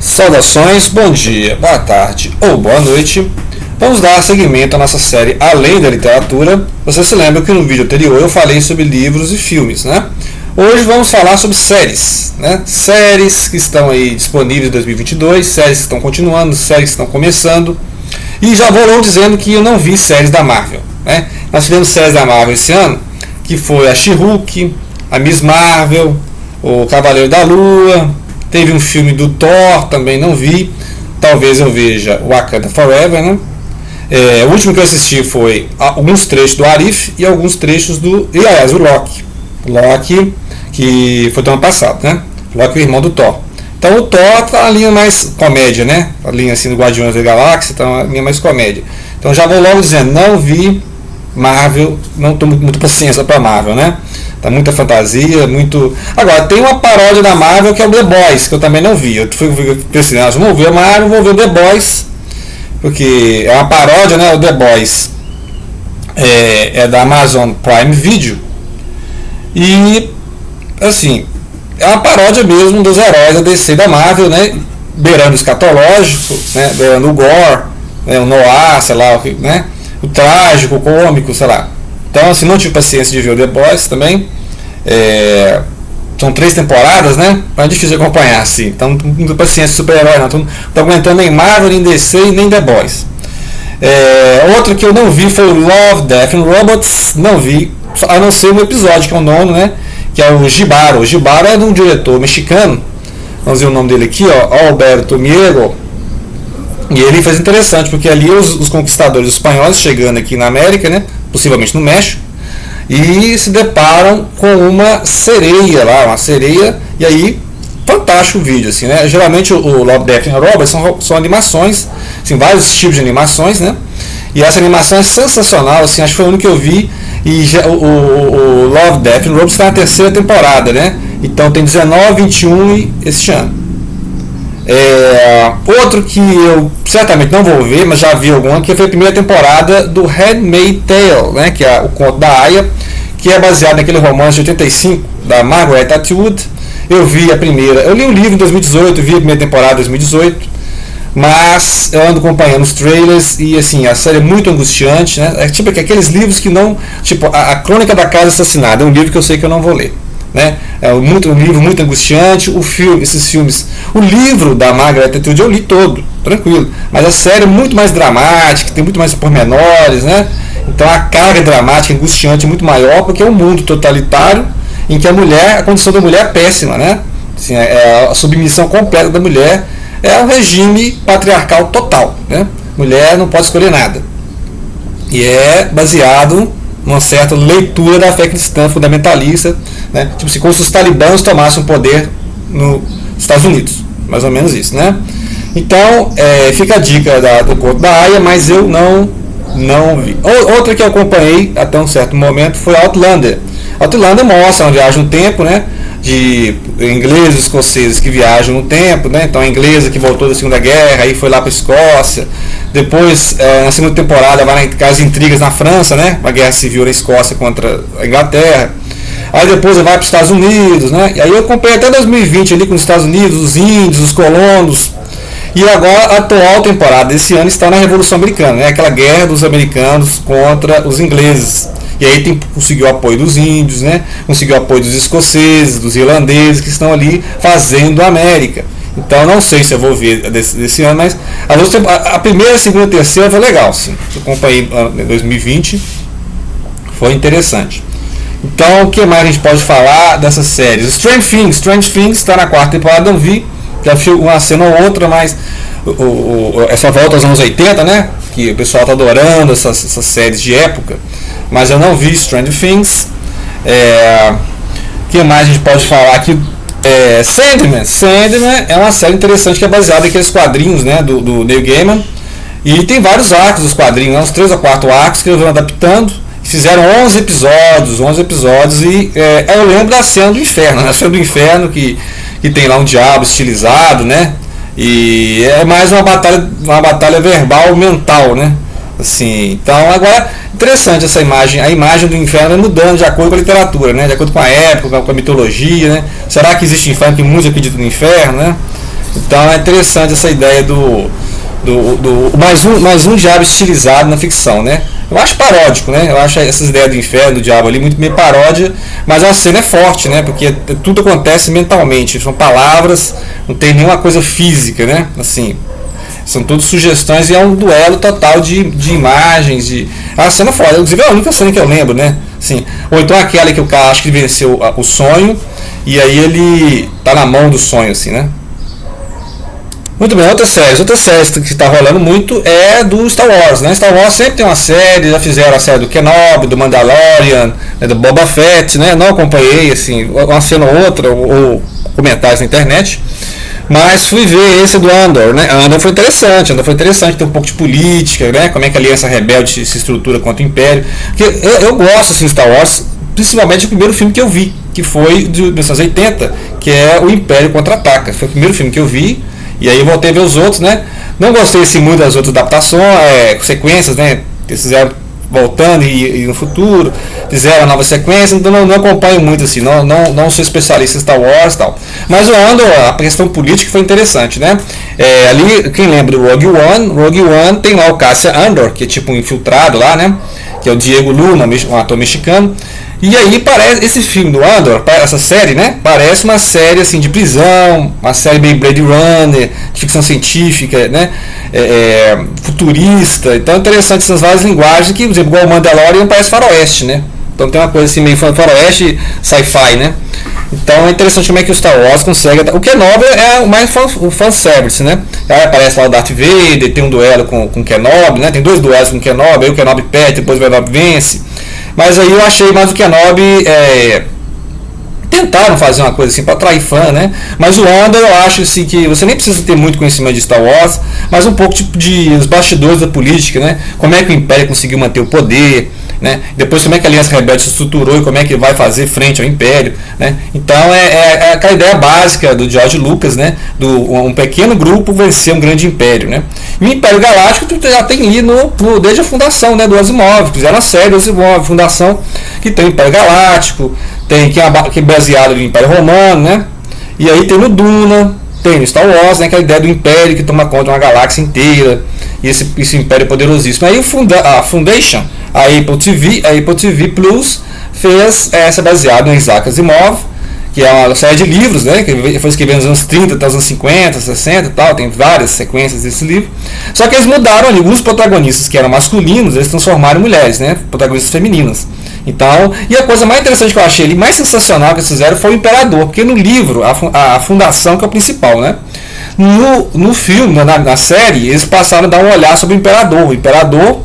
Saudações, bom dia, boa tarde ou boa noite. Vamos dar seguimento à nossa série Além da Literatura. Você se lembra que no vídeo anterior eu falei sobre livros e filmes, né? Hoje vamos falar sobre séries, né? Séries que estão aí disponíveis em 2022, séries que estão continuando, séries que estão começando. E já vou logo dizendo que eu não vi séries da Marvel, né? Nós tivemos séries da Marvel esse ano, que foi a She-Hulk, a Miss Marvel, o Cavaleiro da Lua, teve um filme do Thor, também não vi. Talvez eu veja Wakanda Forever, né? O último que eu assisti foi alguns trechos do Arif e alguns trechos do... E aliás, o Loki. Loki, que foi do ano passado, né? Loki, o irmão do Thor. Então o Thor tá na linha mais comédia, né? A linha assim do Guardiões da Galáxia, tá na linha mais comédia. Então já vou logo dizendo, não vi Marvel, não tô muita paciência pra Marvel, né? Tá muita fantasia, muito... Agora, tem uma paródia da Marvel que é o The Boys, que eu também não vi. Eu fui pensando, vamos ver a Marvel, vou ver o The Boys, porque é uma paródia, né? O The Boys é da Amazon Prime Video. E, assim, é uma paródia mesmo dos heróis da DC da Marvel, né? Beirando o escatológico, né? Beirando o gore, né? O noir, sei lá, né? O trágico, o cômico, sei lá. Então, assim, não tive paciência de ver o The Boys também. São 3 temporadas, né? É difícil de acompanhar, assim. Então, não tenho paciência de super-herói, não. Não tô aguentando nem Marvel, nem DC, nem The Boys. Outro que eu não vi foi o Love, Death and Robots. Não vi, a não ser um episódio, que é o 9º, né? Que é o Jibaro. O Jibaro é de um diretor mexicano. Vamos ver o nome dele aqui, ó. Alberto Miego. E ele fez interessante, porque ali os conquistadores espanhóis chegando aqui na América, né? Possivelmente no México, e se deparam com uma sereia lá, e aí, fantástico o vídeo, assim, né? Geralmente o Love, Death and Robots são animações, assim, vários tipos de animações, né? E essa animação é sensacional, assim, acho que foi o único que eu vi, e já, o Love, Death and Robots está na 3ª temporada, né? Então tem 19, 21 e este ano. Outro que eu certamente não vou ver, mas já vi alguma, que foi a primeira temporada do Handmaid's Tale, né, que é o conto da Aya, que é baseado naquele romance de 85 da Margaret Atwood. Eu vi a primeira, eu li o livro em 2018, vi a primeira temporada em 2018, mas eu ando acompanhando os trailers e, assim, a série é muito angustiante, né? É tipo aqueles livros que não, tipo a Crônica da Casa Assassinada, é um livro que eu sei que eu não vou ler, né? É um livro muito angustiante. Esses filmes, o livro da Margaret Atwood eu li todo, tranquilo, mas a série é muito mais dramática, tem muito mais pormenores, né? Então a carga dramática, angustiante é muito maior, porque é um mundo totalitário em que a condição da mulher é péssima, né? Assim, a submissão completa da mulher é um regime patriarcal total, né? Mulher não pode escolher nada, e é baseado uma certa leitura da fé cristã fundamentalista, né? Tipo assim, como se os talibãs tomassem o poder nos Estados Unidos, mais ou menos isso, né? Então, fica a dica do conto da Aya, mas eu não vi. Outra que eu acompanhei até um certo momento foi Outlander. Outlander mostra uma viagem no tempo, né? De ingleses e escoceses que viajam no tempo, né? Então a inglesa que voltou da Segunda Guerra, aí foi lá para a Escócia. Depois, na segunda temporada, vai nas intrigas na França, né? A guerra civil na Escócia contra a Inglaterra. Aí depois vai para os Estados Unidos, né? E aí eu acompanhei até 2020 ali com os Estados Unidos, os índios, os colonos. E agora a atual temporada desse ano está na Revolução Americana, né? Aquela guerra dos americanos contra os ingleses. E aí conseguiu o apoio dos índios, né? Conseguiu o apoio dos escoceses, dos irlandeses que estão ali fazendo a América. Então não sei se eu vou ver desse ano, mas a primeira, a segunda e a terceira foi legal, sim. Eu acompanhei em 2020, foi interessante. Então o que mais a gente pode falar dessas séries? Strange Things está na 4ª temporada, não vi, já vi uma cena ou outra, mas essa volta aos anos 80, né? Que o pessoal está adorando essas séries de época, mas eu não vi Strange Things. O que mais a gente pode falar aqui? Sandman é uma série interessante que é baseada naqueles quadrinhos, né, do Neil Gaiman, e tem vários arcos dos quadrinhos, né, uns 3 ou 4 arcos que eles vão adaptando. Fizeram 11 episódios e eu lembro da cena do inferno, né, a cena do inferno que tem lá um diabo estilizado, né, e é mais uma batalha verbal mental, né, assim. Então agora interessante essa imagem, a imagem do inferno é mudando de acordo com a literatura, né? De acordo com a época, com a mitologia, né? Será que existe inferno? Que muitos acreditam no inferno, né? Então é interessante essa ideia do mais um diabo estilizado na ficção, né? Eu acho paródico, né? Eu acho essas ideias do inferno, do diabo ali, muito meio paródia, mas a cena é forte, né? Porque tudo acontece mentalmente, são palavras, não tem nenhuma coisa física, né? Assim, são todas sugestões e é um duelo total de imagens. A cena foda, inclusive é a única cena que eu lembro, né? Assim, ou então aquela que o cara acha que venceu o sonho e aí ele tá na mão do sonho, assim, né? Muito bem, outras séries que está rolando muito é do Star Wars, né? Star Wars sempre tem uma série, já fizeram a série do Kenobi, do Mandalorian, né, do Boba Fett, né? Não acompanhei, assim, uma cena ou outra, ou comentários na internet, mas fui ver esse do Andor, né? Andor foi interessante, tem um pouco de política, né? Como é que a Aliança Rebelde se estrutura contra o Império. Porque eu gosto, assim, de Star Wars, principalmente o primeiro filme que eu vi, que foi de 1980, que é o Império Contra-Ataca. Foi o primeiro filme que eu vi. E aí eu voltei a ver os outros, né? Não gostei assim, muito das outras adaptações, sequências, né? Eles fizeram voltando e no futuro, fizeram a nova sequência, então não acompanho muito assim, não sou especialista em Star Wars e tal. Mas o Andor, a questão política foi interessante, né? Ali, quem lembra do Rogue One tem lá o Cassian Andor, que é tipo um infiltrado lá, né? Que é o Diego Luna, um ator mexicano. E aí parece, esse filme do Andor, essa série, né? Parece uma série assim de prisão, uma série bem Blade Runner, de ficção científica, né? Futurista. Então é interessante essas várias linguagens que, por exemplo, igual o Mandalorian parece faroeste, né? Então tem uma coisa assim meio faroeste sci-fi, né? Então é interessante como é que o Star Wars consegue. O Kenobi é mais o fanservice, né? Aí aparece lá o Darth Vader, tem um duelo com o Kenobi, né? Tem dois duelos com o Kenobi, aí o Kenobi perde, depois o Kenobi vence. Mas aí eu achei mais o Kenobi. Tentaram fazer uma coisa assim para atrair fã, né? Mas o Andor eu acho assim, que você nem precisa ter muito conhecimento de Star Wars, mas um pouco de os bastidores da política, né? Como é que o Império conseguiu manter o poder, né? Depois como é que a Aliança Rebelde se estruturou e como é que vai fazer frente ao Império, né? Então é aquela ideia básica do George Lucas, né? Um pequeno grupo vencer um grande império, né? E o Império Galáctico já tem ali desde a fundação, né? Do Asimov, fizeram a série do Asimov, fundação, que tem o Império Galáctico, tem que é baseado no Império Romano, né? E aí tem no Duna, tem no Star Wars, né? Que é a ideia do Império que toma conta de uma galáxia inteira, e esse Império poderosíssimo. Aí a Foundation, a Apple TV Plus fez essa baseada em Isaac Asimov, que é uma série de livros, né, que foi escrevido nos anos 30 até os anos 50, 60 e tal, tem várias sequências desse livro. Só que eles mudaram ali, os protagonistas que eram masculinos, eles transformaram em mulheres, né, protagonistas femininas. Então, e a coisa mais interessante que eu achei ali, mais sensacional que eles fizeram foi o Imperador, porque no livro, a fundação que é o principal, né, no filme, na série, eles passaram a dar um olhar sobre o Imperador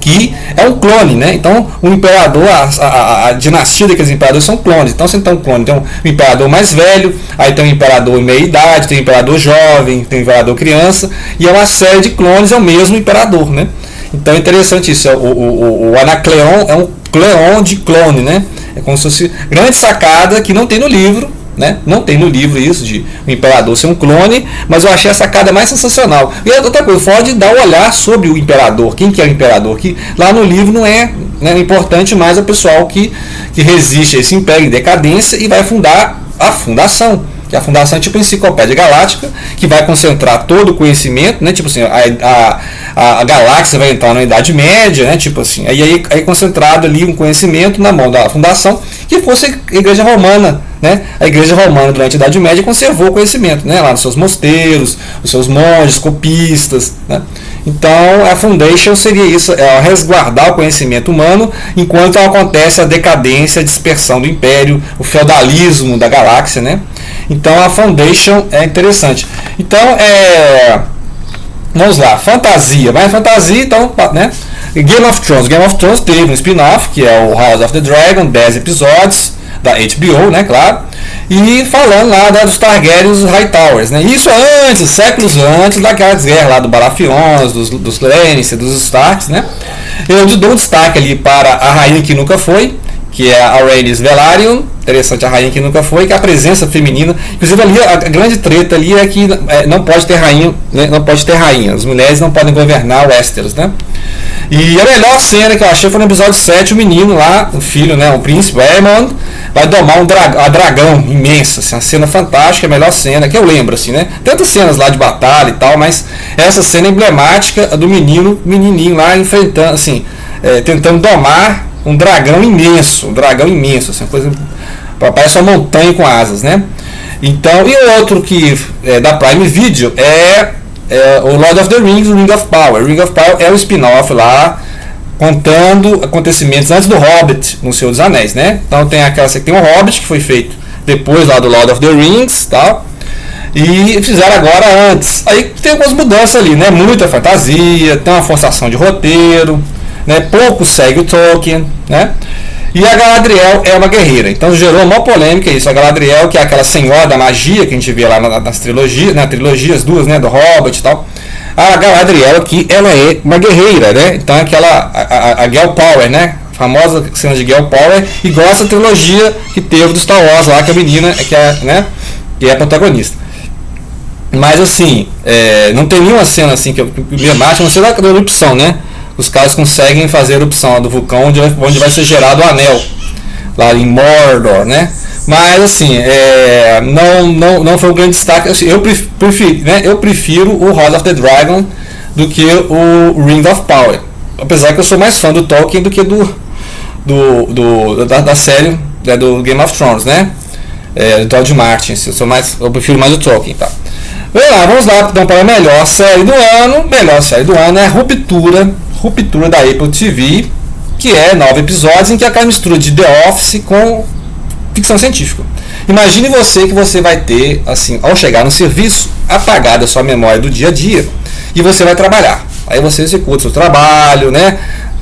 que é um clone, né? Então o imperador, a dinastia daqueles imperadores são clones. Então você tem um clone, tem um imperador mais velho, aí tem um imperador em meia idade, tem um imperador jovem, tem um imperador criança, e é uma série de clones, é o mesmo imperador, né? Então é interessante isso, o Anacleon é um cleon de clone, né? É como se fosse grande sacada que não tem no livro, né? Não tem no livro isso de o imperador ser um clone, mas eu achei a sacada mais sensacional. E outra coisa, pode dar um olhar sobre o imperador, quem que é o imperador, que lá no livro não é, né, importante mais o pessoal que resiste a esse império em decadência e vai fundar a fundação. Que a fundação é tipo a enciclopédia galáctica, que vai concentrar todo o conhecimento, né? Tipo assim, a galáxia vai entrar na Idade Média, né? Tipo assim, aí concentrado ali um conhecimento na mão da fundação, que fosse a Igreja Romana, né? A Igreja Romana durante a Idade Média conservou o conhecimento, né? Lá nos seus mosteiros, os seus monges, copistas, né? Então a Foundation seria isso, resguardar o conhecimento humano enquanto acontece a decadência, a dispersão do Império, o feudalismo da galáxia, né? Então a Foundation é interessante. Então vamos lá, fantasia, mas fantasia, então, né? Game of Thrones teve um spin-off que é o House of the Dragon, 10 episódios da HBO, né, claro. E falando lá dos Targaryens, os Hightowers, né? Isso antes, séculos antes daquelas guerras lá do Baratheons, dos Lannister, dos Starks, né? Eu dou um destaque ali para a rainha que nunca foi, que é a Rhaenys Velaryon, interessante, a rainha que nunca foi, que é a presença feminina. Inclusive ali a grande treta ali é que não pode ter rainha, né? Não pode ter rainha, as mulheres não podem governar o Westeros, né? E a melhor cena que eu achei foi no episódio 7, o menino lá, o filho, né, o príncipe Aemond, vai domar a dragão imenso, assim, uma cena fantástica, a melhor cena que eu lembro, assim, né? Tem outras cenas lá de batalha e tal, mas essa cena emblemática do menininho lá enfrentando, assim, tentando domar um dragão imenso, assim, uma coisa, parece uma montanha com asas, né? Então, e o outro que é da Prime Video é o Lord of the Rings, o Ring of Power. O Ring of Power é o spin-off lá, contando acontecimentos antes do Hobbit no Senhor dos Anéis, né? Então tem tem o Hobbit, que foi feito depois lá do Lord of the Rings, tal, e fizeram agora antes. Aí tem algumas mudanças ali, né? Muita fantasia, tem uma forçação de roteiro, né? Pouco segue o Tolkien, né? E a Galadriel é uma guerreira, então gerou uma polêmica isso. A Galadriel, que é aquela senhora da magia que a gente vê lá nas trilogias, as duas, né, do Hobbit e tal. A Galadriel aqui, ela é uma guerreira, né? Então a Girl Power, né? A famosa cena de Girl Power, igual essa trilogia que teve do Star Wars lá, que a menina que é a protagonista. Mas assim, não tem nenhuma cena assim que emblemática, não sei da erupção, né? Os caras conseguem fazer a erupção do vulcão onde vai ser gerado o anel, lá em Mordor, né? Mas assim, não foi um grande destaque. Assim, eu prefiro o House of the Dragon do que o Ring of Power. Apesar que eu sou mais fã do Tolkien do que da série do Game of Thrones, né? Do George Martin. Eu prefiro mais o Tolkien, tá? Vamos lá então para a melhor série do ano. Melhor série do ano é Ruptura da Apple TV, que é 9 episódios em que é aquela mistura de The Office com ficção científica. Imagine que você vai ter, assim, ao chegar no serviço, apagada a sua memória do dia a dia e você vai trabalhar. Aí você executa o seu trabalho, né?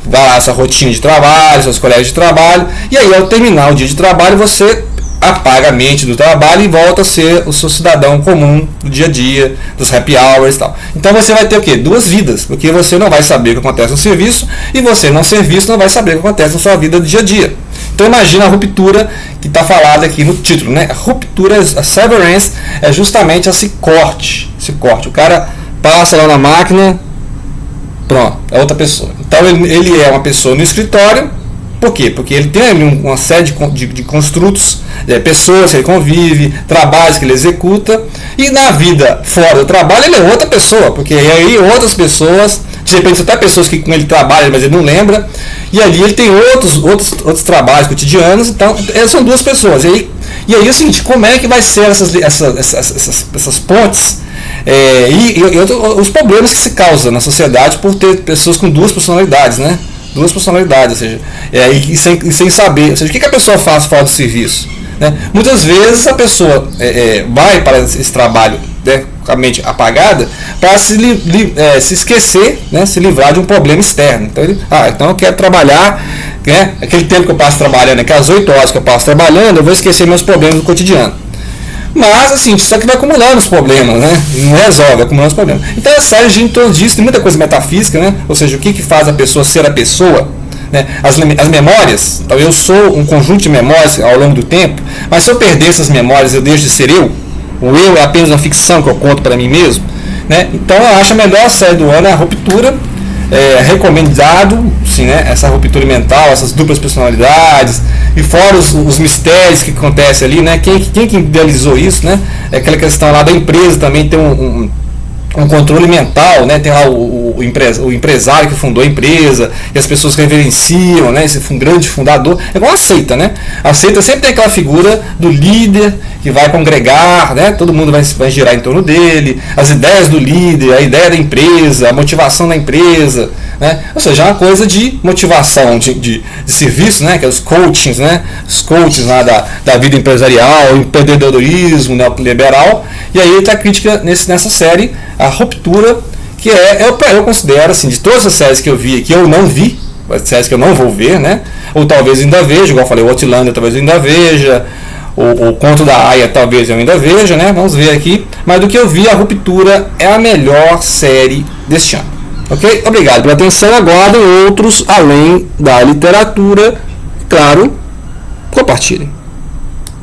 Vai lá, sua rotina de trabalho, seus colegas de trabalho, e aí ao terminar o dia de trabalho você apaga a mente do trabalho e volta a ser o seu cidadão comum do dia a dia, dos happy hours e tal. Então você vai ter o quê? 2 vidas, porque você não vai saber o que acontece no serviço e você não serviço não vai saber o que acontece na sua vida do dia a dia. Então imagina a ruptura que está falada aqui no título, né? A ruptura, a severance, é justamente esse corte. O cara passa lá na máquina, pronto, é outra pessoa. Então ele é uma pessoa no escritório. Por quê? Porque ele tem uma série de construtos, pessoas que ele convive, trabalhos que ele executa, e na vida fora do trabalho ele é outra pessoa, porque aí outras pessoas, de repente até pessoas que com ele trabalham, mas ele não lembra, e ali ele tem outros trabalhos cotidianos, então são 2 pessoas. E aí é o seguinte, como é que vai ser essas pontes? E os problemas que se causam na sociedade por ter pessoas com 2 personalidades, né? 2 personalidades, ou seja, sem saber, ou seja, o que a pessoa faz fora do serviço, né? Muitas vezes a pessoa vai para esse trabalho, né, com a mente apagada para se esquecer, né, se livrar de um problema externo. Então eu quero trabalhar, né, aquele tempo que eu passo trabalhando, aquelas 8 horas que eu passo trabalhando, eu vou esquecer meus problemas do cotidiano. Mas assim, só que vai acumulando os problemas, né? Não resolve, vai acumulando os problemas. Então a série gira em torno disso, tem muita coisa metafísica, né? Ou seja, o que faz a pessoa ser a pessoa, né? As memórias, então eu sou um conjunto de memórias ao longo do tempo, mas se eu perder essas memórias, eu deixo de ser eu. O eu é apenas uma ficção que eu conto para mim mesmo, né? Então eu acho a melhor série do ano é a Ruptura. Recomendado, sim, né? Essa ruptura mental, essas duplas personalidades, e fora os mistérios que acontecem ali, né? Quem que idealizou isso, né? É aquela questão lá da empresa também tem um controle mental, né? Tem lá o empresário que fundou a empresa, e as pessoas reverenciam, né? Esse grande fundador, é igual a seita, né? A seita sempre tem aquela figura do líder que vai congregar, né? Todo mundo vai girar em torno dele, as ideias do líder, a ideia da empresa, a motivação da empresa, né? Ou seja, é uma coisa de motivação de serviço, né? Que é os coachings, né? Os coaches lá da vida empresarial, o empreendedorismo neoliberal. E aí está a crítica nessa série, a Ruptura, que eu considero, assim, de todas as séries que eu vi, que eu não vi, as séries que eu não vou ver, né? Ou talvez ainda veja, igual eu falei, o Outlander talvez eu ainda veja, o Conto da Aia talvez eu ainda veja, né? Vamos ver aqui. Mas do que eu vi, a Ruptura é a melhor série deste ano. Ok? Obrigado pela atenção. Aguardem outros além da literatura. Claro, compartilhem.